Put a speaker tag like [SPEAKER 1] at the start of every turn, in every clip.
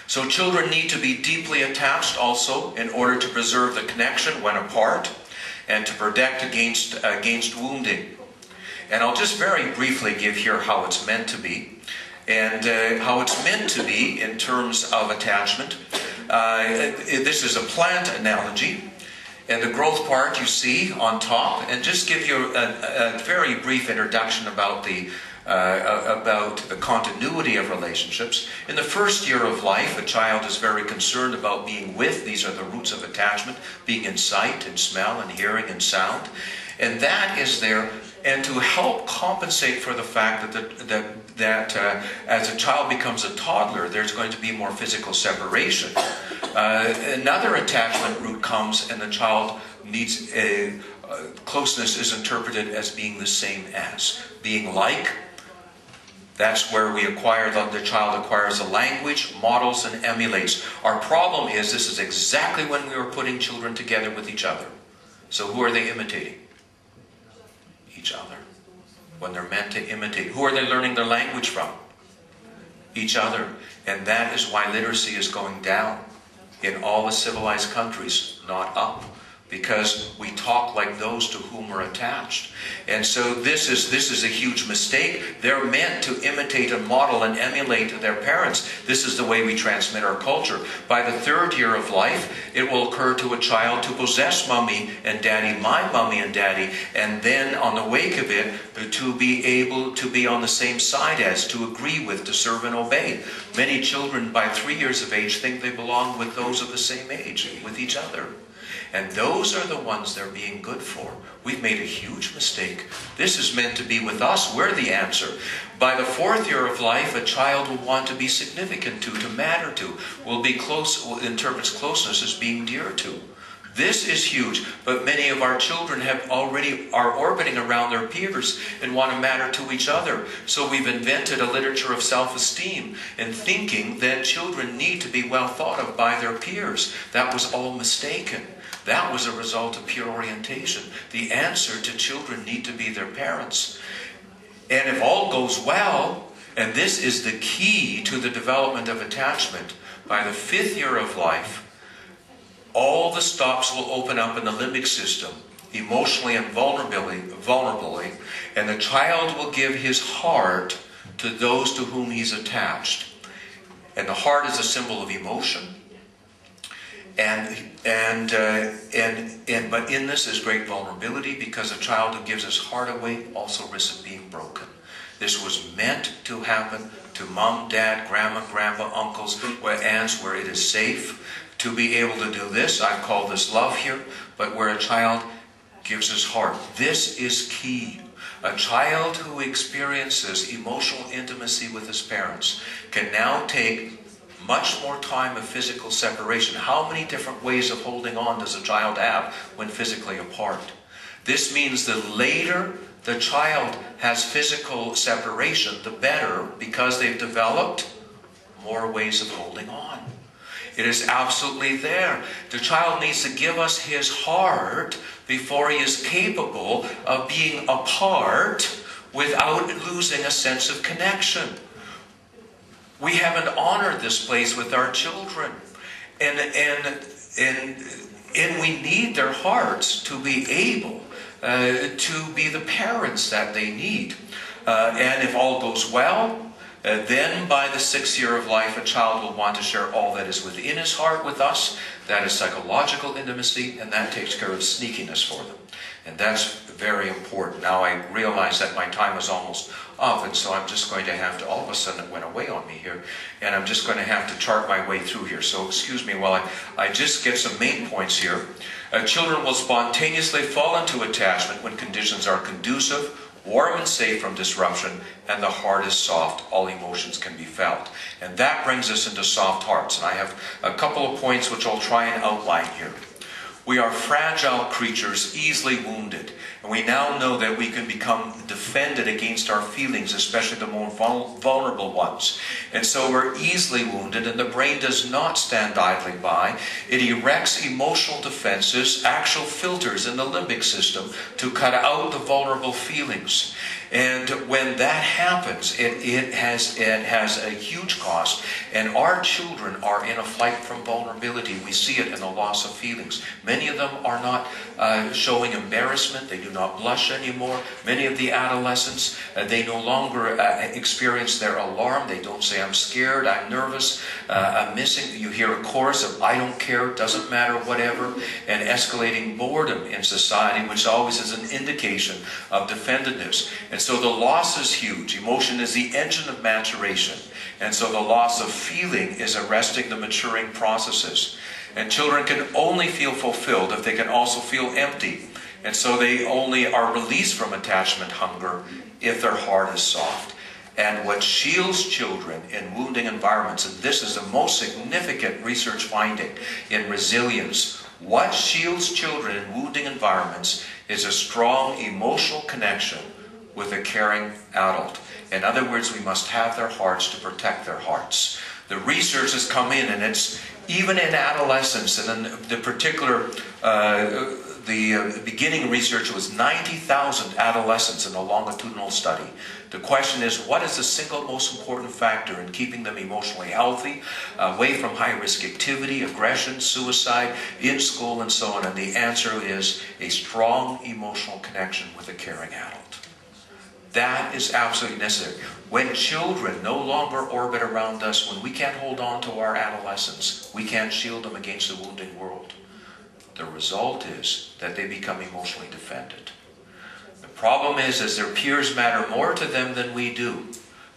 [SPEAKER 1] So children need to be deeply attached also in order to preserve the connection when apart and to protect against wounding. And I'll just very briefly give here how it's meant to be. And how it's meant to be in terms of attachment. This is a plant analogy. And the growth part you see on top. And just give you a very brief introduction about the continuity of relationships. In the first year of life, a child is very concerned about being with. These are the roots of attachment. Being in sight and smell and hearing and sound. And that is there. And to help compensate for the fact that as a child becomes a toddler, there's going to be more physical separation. Another attachment root comes, and the child needs closeness is interpreted as being the same as. Being like, that's where the child acquires a language, models, and emulates. Our problem is this is exactly when we were putting children together with each other. So who are they imitating? Each other. When they're meant to imitate. Who are they learning their language from? Each other. And that is why literacy is going down in all the civilized countries, not up. Because we talk like those to whom we're attached. And so this is a huge mistake. They're meant to imitate and model and emulate their parents. This is the way we transmit our culture. By the third year of life, it will occur to a child to possess mommy and daddy, my mommy and daddy, and then on the wake of it, to be able to be on the same side as, to agree with, to serve and obey. Many children by 3 years of age think they belong with those of the same age, with each other. And those are the ones they're being good for. We've made a huge mistake. This is meant to be with us. We're the answer. By the fourth year of life, a child will want to be significant to matter to, will interprets closeness as being dear to. This is huge, but many of our children are orbiting around their peers and want to matter to each other. So we've invented a literature of self-esteem and thinking that children need to be well thought of by their peers. That was all mistaken. That was a result of pure orientation. The answer to children need to be their parents. And if all goes well, and this is the key to the development of attachment, by the 5th year of life, all the stops will open up in the limbic system, emotionally and vulnerably, and the child will give his heart to those to whom he's attached. And the heart is a symbol of emotion. But in this is great vulnerability, because a child who gives his heart away also risks being broken. This was meant to happen to mom, dad, grandma, grandpa, uncles, aunts, where it is safe to be able to do this. I call this love here, but where a child gives his heart. This is key. A child who experiences emotional intimacy with his parents can now take much more time of physical separation. How many different ways of holding on does a child have when physically apart? This means the later the child has physical separation, the better, because they've developed more ways of holding on. It is absolutely there. The child needs to give us his heart before he is capable of being apart without losing a sense of connection. We haven't honored this place with our children. And we need their hearts to be able to be the parents that they need. And if all goes well, then by the 6th year of life, a child will want to share all that is within his heart with us. That is psychological intimacy, and that takes care of sneakiness for them. And that's very important. Now I realize that my time is almost up, and so I'm just going to have to, all of a sudden it went away on me here, and I'm just going to have to chart my way through here. So excuse me while I just get some main points here. Children will spontaneously fall into attachment when conditions are conducive, warm and safe from disruption, and the heart is soft. All emotions can be felt. And that brings us into soft hearts. And I have a couple of points which I'll try and outline here. We are fragile creatures, easily wounded. And we now know that we can become defended against our feelings, especially the more vulnerable ones. And so we're easily wounded, and the brain does not stand idly by. It erects emotional defenses, actual filters in the limbic system to cut out the vulnerable feelings. And when that happens, it has a huge cost. And our children are in a flight from vulnerability. We see it in the loss of feelings. Many of them are not showing embarrassment. They do not blush anymore. Many of the adolescents, they no longer experience their alarm. They don't say, I'm scared, I'm nervous, I'm missing. You hear a chorus of, I don't care, doesn't matter, whatever, and escalating boredom in society, which always is an indication of defendedness. And so the loss is huge. Emotion is the engine of maturation. And so the loss of feeling is arresting the maturing processes. And children can only feel fulfilled if they can also feel empty. And so they only are released from attachment hunger if their heart is soft. And what shields children in wounding environments, and this is the most significant research finding in resilience, what shields children in wounding environments is a strong emotional connection with a caring adult. In other words, we must have their hearts to protect their hearts. The research has come in, and it's even in adolescence, and in the particular, the beginning research was 90,000 adolescents in a longitudinal study. The question is, what is the single most important factor in keeping them emotionally healthy, away from high-risk activity, aggression, suicide, in school, and so on? And the answer is a strong emotional connection with a caring adult. That is absolutely necessary. When children no longer orbit around us, when we can't hold on to our adolescents, we can't shield them against the wounding world. The result is that they become emotionally defended. The problem is their peers matter more to them than we do.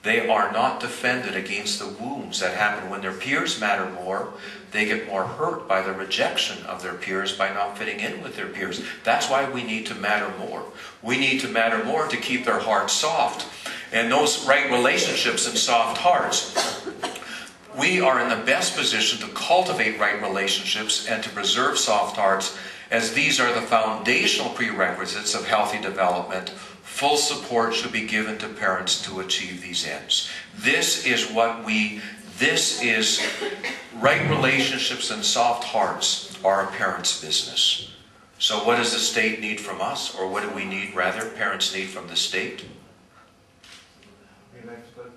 [SPEAKER 1] They are not defended against the wounds that happen. When their peers matter more, they get more hurt by the rejection of their peers, by not fitting in with their peers. That's why we need to matter more. We need to matter more to keep their hearts soft. And those right relationships and soft hearts, we are in the best position to cultivate right relationships and to preserve soft hearts, as these are the foundational prerequisites of healthy development. Full support should be given to parents to achieve these ends. This is right relationships and soft hearts are a parent's business. So what does the state need from us? Or what do we need, rather, parents need from the state?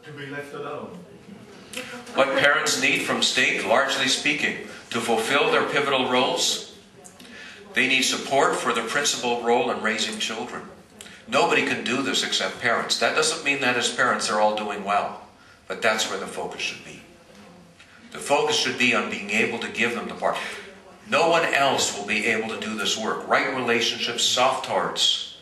[SPEAKER 2] To be left alone.
[SPEAKER 1] What parents need from state, largely speaking, to fulfill their pivotal roles? They need support for their principal role in raising children. Nobody can do this except parents. That doesn't mean that as parents they're all doing well, but that's where the focus should be. The focus should be on being able to give them the part. No one else will be able to do this work. Right relationships, soft hearts,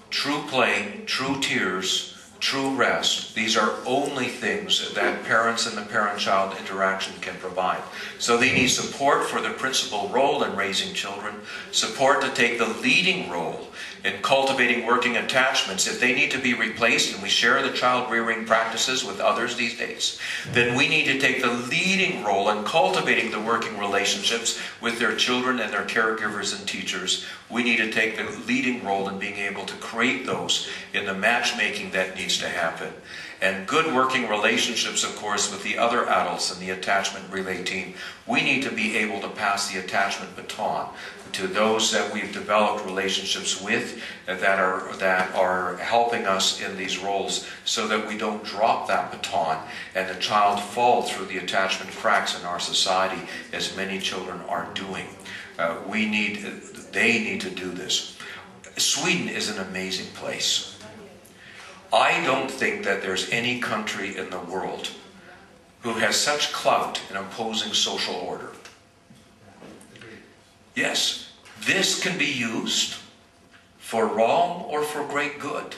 [SPEAKER 1] true play, true tears, true rest. These are only things that parents and the parent-child interaction can provide. So they need support for their principal role in raising children, support to take the leading role in cultivating working attachments. If they need to be replaced, and we share the child rearing practices with others these days, then we need to take the leading role in cultivating the working relationships with their children and their caregivers and teachers. We need to take the leading role in being able to create those in the matchmaking that needs to happen. And good working relationships, of course, with the other adults in the attachment relay team. We need to be able to pass the attachment baton to those that we've developed relationships with that are helping us in these roles, so that we don't drop that baton and the child fall through the attachment cracks in our society, as many children are doing. They need to do this. Sweden is an amazing place. I don't think that there's any country in the world who has such clout in imposing social order. Yes, this can be used for wrong or for great good.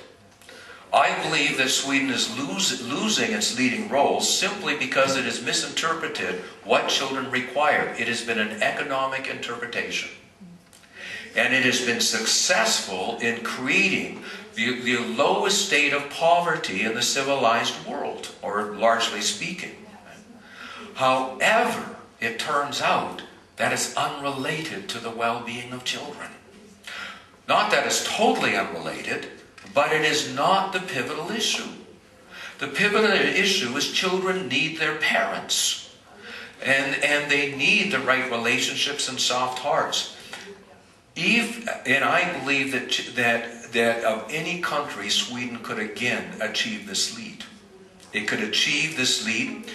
[SPEAKER 1] I believe that Sweden is losing its leading role simply because it has misinterpreted what children require. It has been an economic interpretation. And it has been successful in creating the lowest state of poverty in the civilized world, or largely speaking. However, it turns out that it's unrelated to the well-being of children. Not that it's totally unrelated, but it is not the pivotal issue. The pivotal issue is children need their parents. And they need the right relationships and soft hearts. And I believe that that of any country, Sweden could again achieve this lead. It could achieve this lead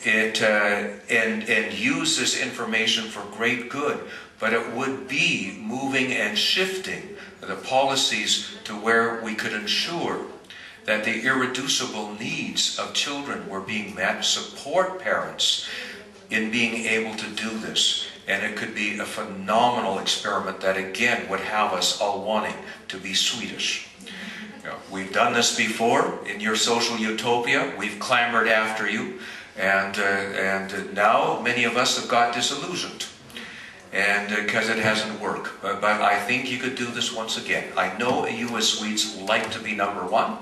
[SPEAKER 1] and use this information for great good, but it would be moving and shifting the policies to where we could ensure that the irreducible needs of children were being met, support parents in being able to do this. And it could be a phenomenal experiment that again would have us all wanting to be Swedish. You know, we've done this before in your social utopia. We've clamored after you, and now many of us have got disillusioned, and because it hasn't worked. But I think you could do this once again. I know you as Swedes like to be number one,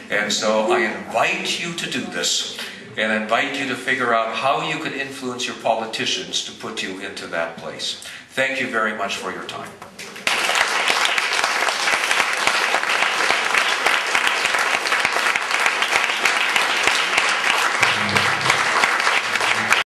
[SPEAKER 1] and so I invite you to do this, and invite you to figure out how you could influence your politicians to put you into that place. Thank you very much for your time.